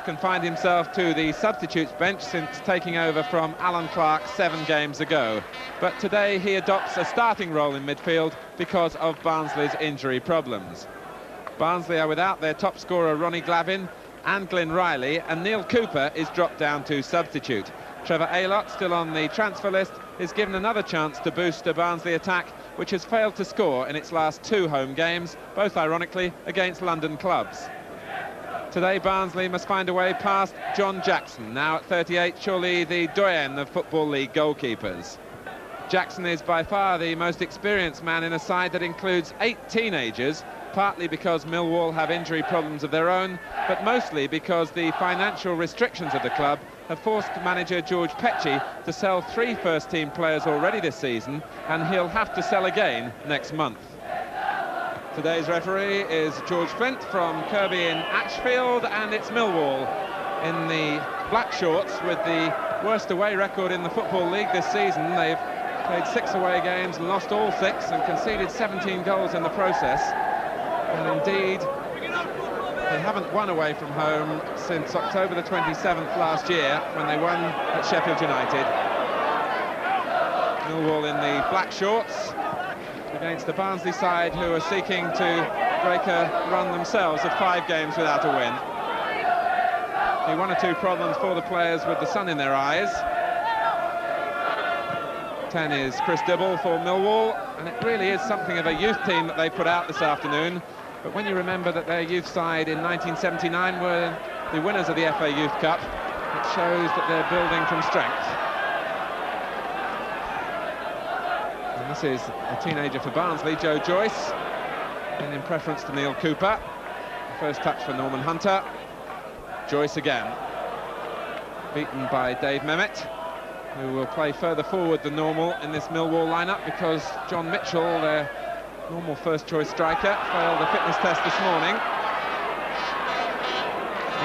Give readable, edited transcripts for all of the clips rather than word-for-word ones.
confined himself to the substitutes bench since taking over from Alan Clark 7 games ago. But today he adopts a starting role in midfield because of Barnsley's injury problems. Barnsley are without their top scorer Ronnie Glavin and Glyn Riley, and Neil Cooper is dropped down to substitute. Trevor Aylott, still on the transfer list, is given another chance to boost a Barnsley attack which has failed to score in its last 2 home games, both ironically against London clubs. Today Barnsley must find a way past John Jackson, now at 38, surely the doyen of Football League goalkeepers. Jackson is by far the most experienced man in a side that includes 8 teenagers, partly because Millwall have injury problems of their own, but mostly because the financial restrictions of the club have forced manager George Petchey to sell 3 first-team players already this season, and he'll have to sell again next month. Today's referee is George Flint from Kirby in Ashfield, and it's Millwall in the black shorts with the worst away record in the Football League this season. They've played 6 away games and lost all 6 and conceded 17 goals in the process. And indeed, they haven't won away from home since October the 27th last year, when they won at Sheffield United. Millwall in the black shorts against the Barnsley side, who are seeking to break a run themselves of 5 games without a win. The 1 or 2 problems for the players with the sun in their eyes. 10 is Chris Dibble for Millwall, and it really is something of a youth team that they put out this afternoon. But when you remember that their youth side in 1979 were the winners of the FA Youth Cup, it shows that they're building from strength. And this is a teenager for Barnsley, Joe Joyce, and in preference to Neil Cooper. First touch for Norman Hunter. Joyce again, beaten by Dave Mehmet, who will play further forward than normal in this Millwall lineup because John Mitchell, their normal first-choice striker, failed the fitness test this morning.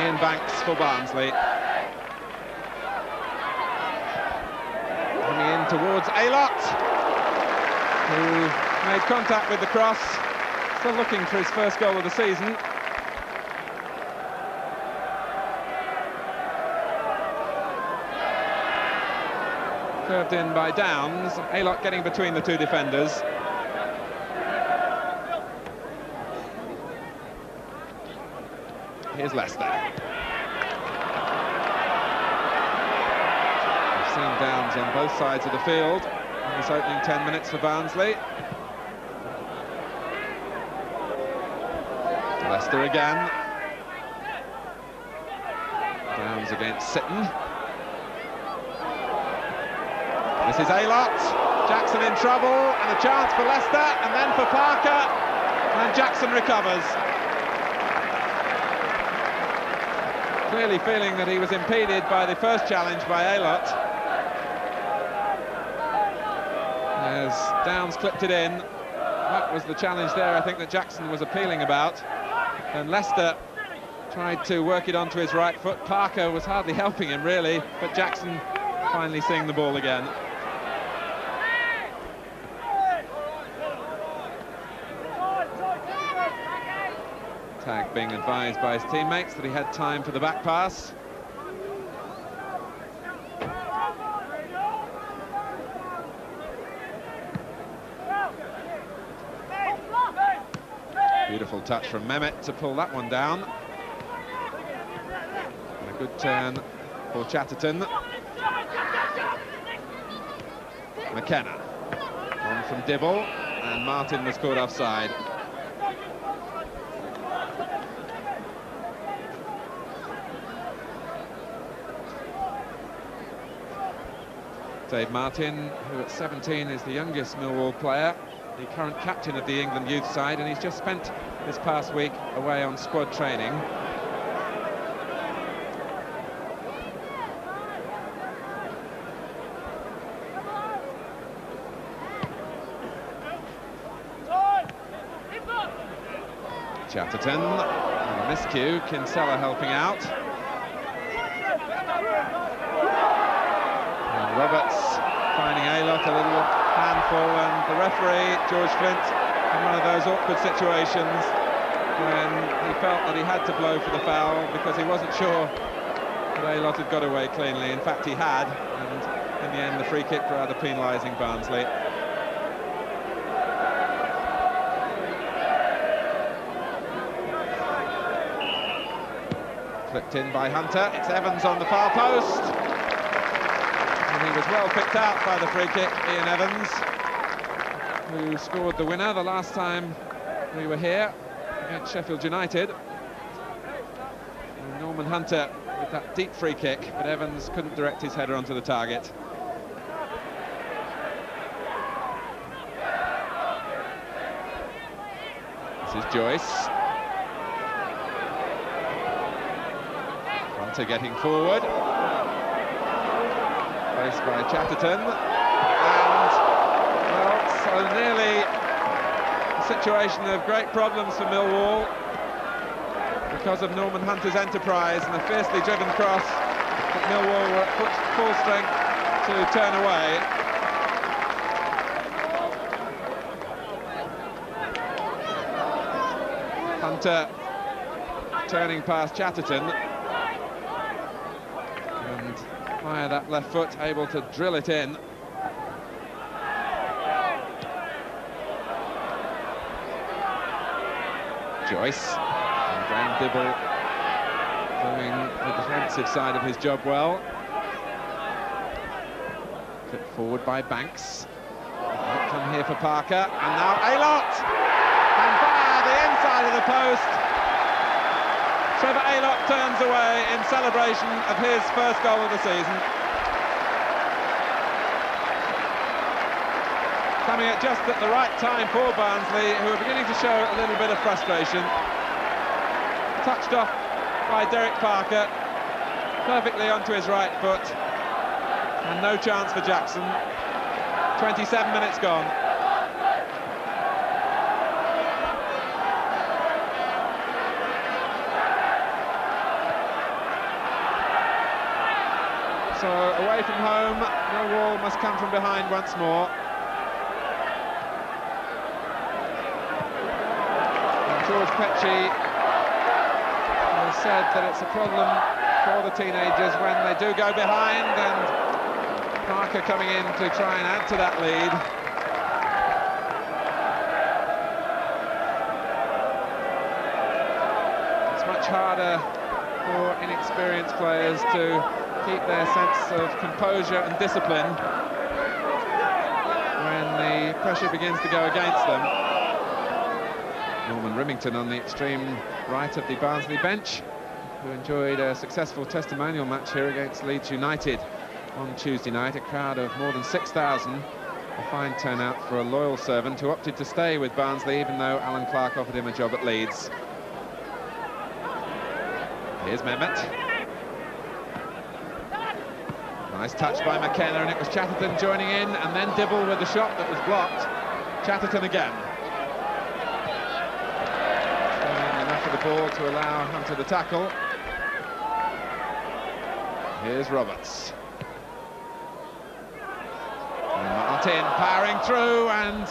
Ian Banks for Barnsley. Coming in towards Aylott, who made contact with the cross, still looking for his first goal of the season. Curved in by Downs, Aylott getting between the 2 defenders. Here's Leicester. We've seen Downs on both sides of the field in this opening 10 minutes for Barnsley. Leicester again. Downs against Sitton. This is Aylott. Jackson in trouble, and a chance for Leicester, and then for Parker, and Jackson recovers. Clearly feeling that he was impeded by the first challenge by Aylott. As Downs clipped it in, that was the challenge there, I think, that Jackson was appealing about. And Leicester tried to work it onto his right foot. Parker was hardly helping him, really, but Jackson finally seeing the ball again. Tag being advised by his teammates that he had time for the back pass. Beautiful touch from Mehmet to pull that one down. And a good turn for Chatterton. McKenna on from Dibble, and Martin was caught offside. Dave Martin, who at 17 is the youngest Millwall player, the current captain of the England youth side, and he's just spent this past week away on squad training. Chatterton, and a miscue, Kinsella helping out. And Roberts finding Aylott a little handful, and the referee, George Flint, in one of those awkward situations when he felt that he had to blow for the foul because he wasn't sure But Aylott had got away cleanly. In fact, he had, and in the end, the free kick rather penalising Barnsley. Flipped in by Hunter. It's Evans on the far post. And he was well picked out by the free kick, Ian Evans, who scored the winner the last time we were here against Sheffield United. And Norman Hunter with that deep free kick, but Evans couldn't direct his header onto the target. This is Joyce. Hunter getting forward. Faced by Chatterton. And, well, so nearly a situation of great problems for Millwall because of Norman Hunter's enterprise and a fiercely driven cross that Millwall were at full strength to turn away. Hunter turning past Chatterton, and via that left foot able to drill it in. Joyce, and Graham Dibble doing the defensive side of his job well. Flipped forward by Banks. Come here for Parker, and now Aylott, and via the inside of the post, Trevor Aylott turns away in celebration of his first goal of the season. Coming at just at the right time for Barnsley, who are beginning to show a little bit of frustration. Touched off by Derek Parker, perfectly onto his right foot, and no chance for Jackson. 27 minutes gone. So away from home, Millwall must come from behind once more. And George Petchey has said that it's a problem for the teenagers when they do go behind, and Parker coming in to try and add to that lead. It's much harder for inexperienced players to keep their sense of composure and discipline when the pressure begins to go against them. Norman Rimington on the extreme right of the Barnsley bench, who enjoyed a successful testimonial match here against Leeds United on Tuesday night. A crowd of more than 6,000, a fine turnout for a loyal servant who opted to stay with Barnsley even though Alan Clark offered him a job at Leeds. Here's Mehmet. Nice touch by McKenna, and it was Chatterton joining in, and then Dibble with the shot that was blocked. Chatterton again. Enough of the ball to allow Hunter the tackle. Here's Roberts. And Martin powering through, and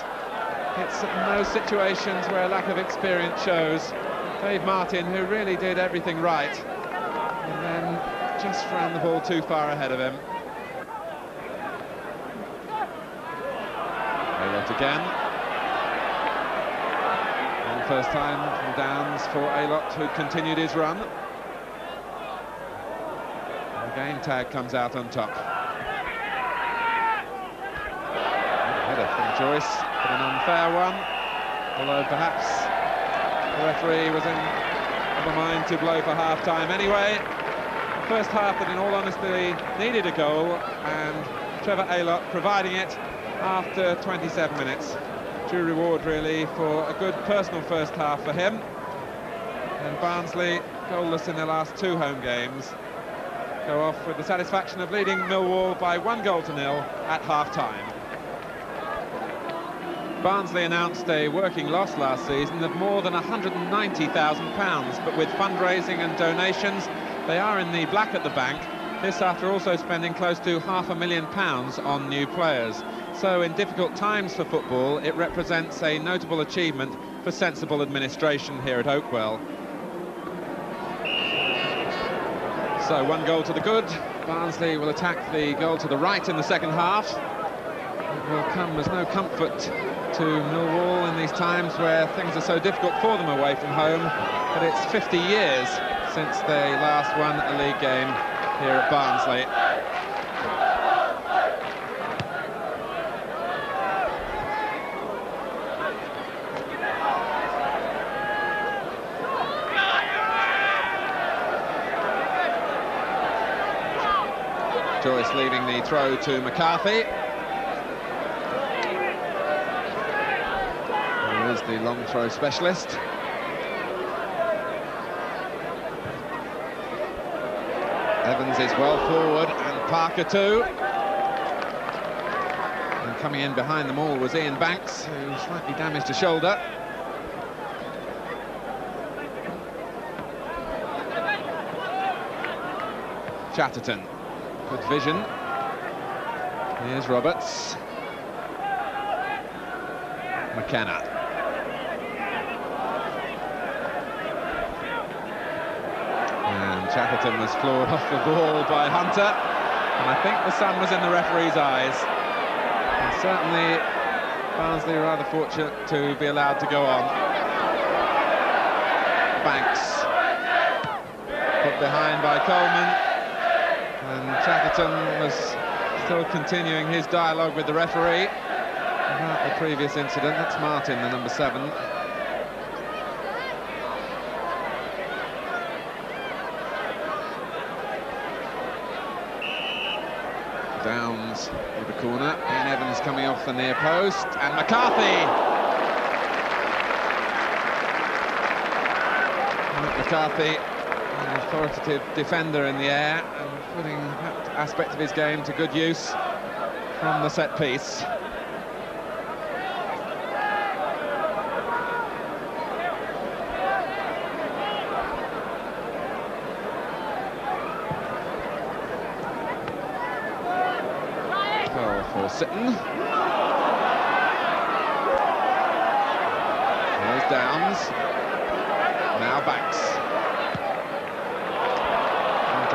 it's in those situations where lack of experience shows. Dave Martin, who really did everything right, and then just ran the ball too far ahead of him. Aylott again. And first time from downs for Aylott, who continued his run. And again, Tag comes out on top. Header from Joyce, but an unfair one, although perhaps the referee was of a mind to blow for half-time anyway. The first half that, in all honesty, needed a goal, and Trevor Aylott providing it after 27 minutes. Due reward, really, for a good personal first half for him. And Barnsley, goalless in their last 2 home games, go off with the satisfaction of leading Millwall by 1-0 at half-time. Barnsley announced a working loss last season of more than £190,000, but with fundraising and donations, they are in the black at the bank. This after also spending close to £500,000 on new players. So in difficult times for football, it represents a notable achievement for sensible administration here at Oakwell. So 1 goal to the good. Barnsley will attack the goal to the right in the second half. It will come as no comfort to Millwall in these times where things are so difficult for them away from home. But it's 50 years since they last won a league game here at Barnsley. Joyce leaving the throw to McCarthy. Who is the long throw specialist. Evans is well forward, and Parker too. And coming in behind them all was Ian Banks, who slightly damaged a shoulder. Chatterton. Good vision. Here's Roberts. McKenna. And Chatterton was floored off the ball by Hunter. And I think the sun was in the referee's eyes. And certainly Barnsley are rather fortunate to be allowed to go on. Banks. Put behind by Coleman. And Chatterton was still continuing his dialogue with the referee about the previous incident. That's Martin, the number 7. Downs with the corner. Ian Evans coming off the near post. And McCarthy! McCarthy, an authoritative defender in the air, and putting that aspect of his game to good use from the set piece. Goal for Sitton. There's Downs. Now Banks.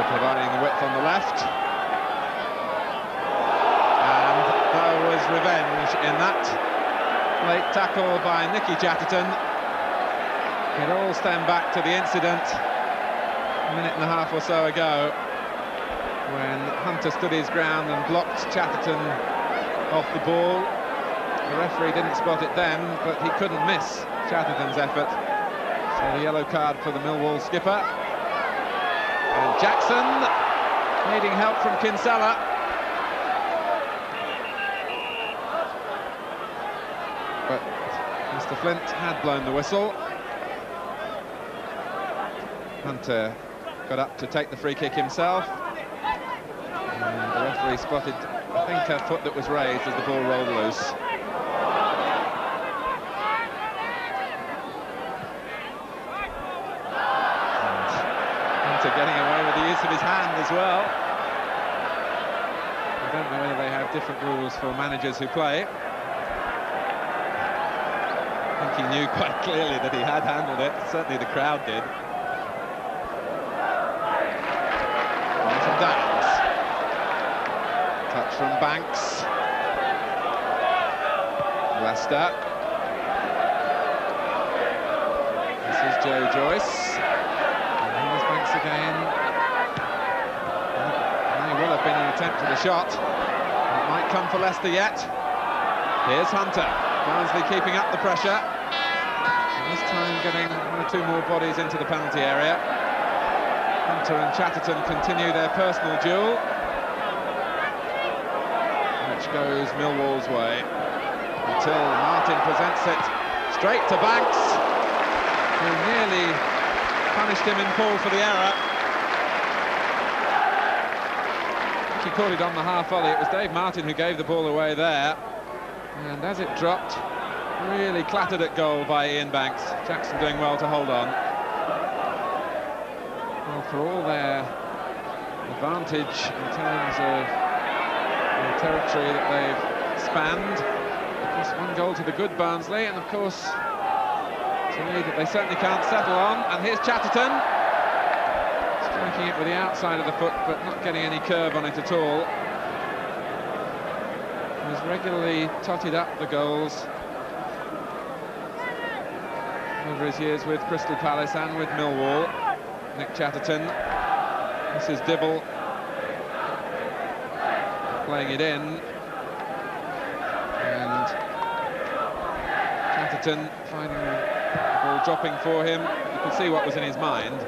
Providing the width on the left, and there was revenge in that late tackle by Nicky Chatterton. It all stemmed back to the incident a minute and a half or so ago when Hunter stood his ground and blocked Chatterton off the ball. The referee didn't spot it then, but he couldn't miss Chatterton's effort. So the yellow card for the Millwall skipper. And Jackson needing help from Kinsella. But Mr. Flint had blown the whistle. Hunter got up to take the free kick himself. And the referee spotted, I think, a foot that was raised as the ball rolled loose. Getting away with the use of his hand as well. I don't know whether they have different rules for managers who play. I think he knew quite clearly that he had handled it. Certainly the crowd did. From Downs. Touch from Banks. Leicester. This is Joe Joyce. Again. There will have been an attempt at a shot. It might come for Leicester yet. Here's Hunter. Barnsley keeping up the pressure. And this time getting 1 or 2 more bodies into the penalty area. Hunter and Chatterton continue their personal duel, which goes Millwall's way until Martin presents it straight to Banks, who nearly punished him in full for the error. He caught it on the half volley. It was Dave Martin who gave the ball away there. And as it dropped, really clattered at goal by Ian Banks. Jackson doing well to hold on. Well, for all their advantage in terms of the territory that they've spanned, just 1 goal to the good Barnsley, and of course that they certainly can't settle on. And here's Chatterton striking Taking it with the outside of the foot, but not getting any curve on it at all. He's regularly totted up the goals over his years with Crystal Palace and with Millwall. Nick Chatterton. This is Dibble playing it in, and Chatterton finding the ball dropping for him. You could see what was in his mind.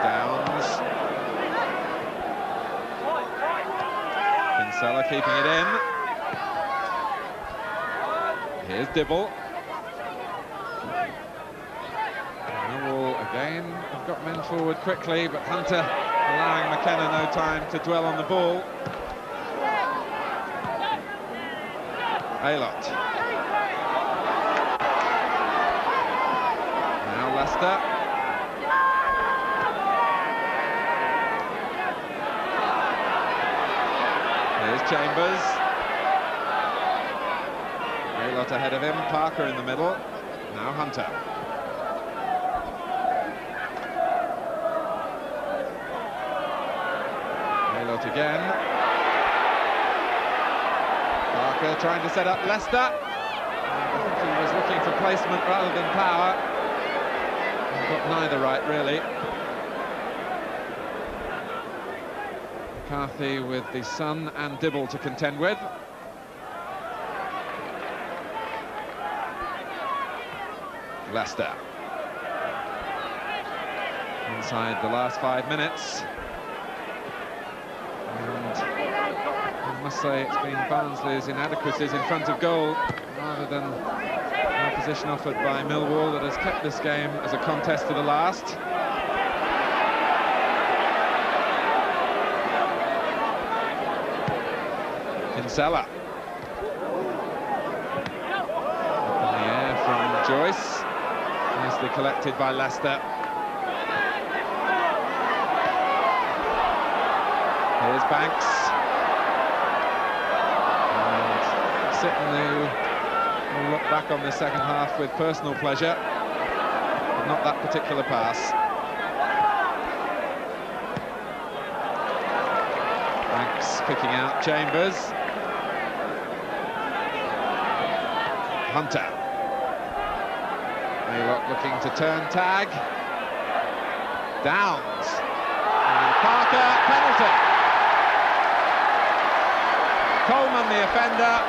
Downs. Kinsella keeping it in. Here's Dibble. Millwall again have got men forward quickly, but Hunter allowing McKenna no time to dwell on the ball. Aylott. Now Leicester. Here's Chambers. Aylott ahead of him, Parker in the middle. Now Hunter. Aylott again. Parker trying to set up Leicester. I think he was looking for placement rather than power. He's got neither right, really. McCarthy with the Sun and Dibble to contend with. Leicester. Inside the last 5 minutes. And I must say it's been Barnsley's inadequacies in front of goal rather than the opposition offered by Millwall that has kept this game as a contest to the last. Kinsella. Up in the air from Joyce. Nicely collected by Leicester. Here's Banks. And Sitton, who will look back on the second half with personal pleasure, but not that particular pass. Banks picking out Chambers. Hunter. Aylott looking to turn tag. Downs. And Parker, penalty. Coleman, the offender.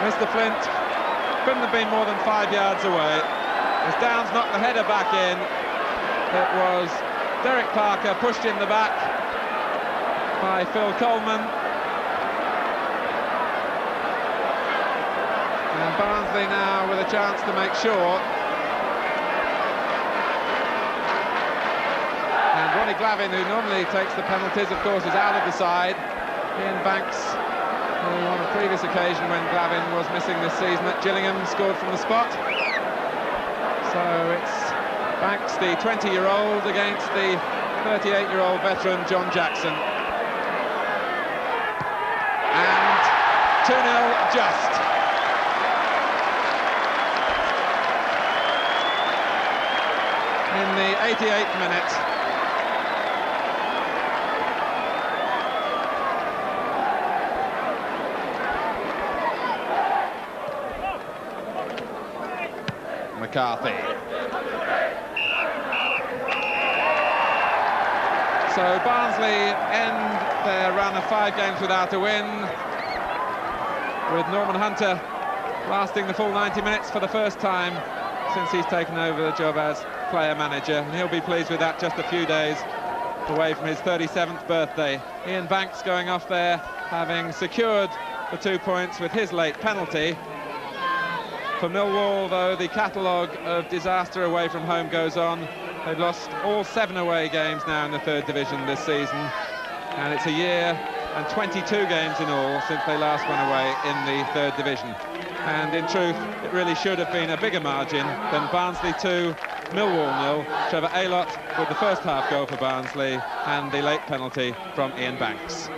Mr. Flint couldn't have been more than 5 yards away. As Downs knocked the header back in, it was Derek Parker pushed in the back by Phil Coleman. And Barnsley now with a chance to make sure. And Ronnie Glavin, who normally takes the penalties, of course, is out of the side. Ian Banks, who on a previous occasion when Glavin was missing this season at Gillingham, scored from the spot. So it's Banks, the 20-year-old, against the 38-year-old veteran John Jackson. And 2-0 just. In the 88th minute. McCarthy. So Barnsley end their run of 5 games without a win, with Norman Hunter lasting the full 90 minutes for the first time since he's taken over the job as player manager, and he'll be pleased with that just a few days away from his 37th birthday. Ian Banks going off there, having secured the 2 points with his late penalty. For Millwall, though, the catalogue of disaster away from home goes on. They've lost all 7 away games now in the 3rd division this season, and it's a year and 22 games in all since they last won away in the 3rd division. And in truth, it really should have been a bigger margin than Barnsley 2, Millwall 0. Trevor Aylott with the first half goal for Barnsley and the late penalty from Ian Banks.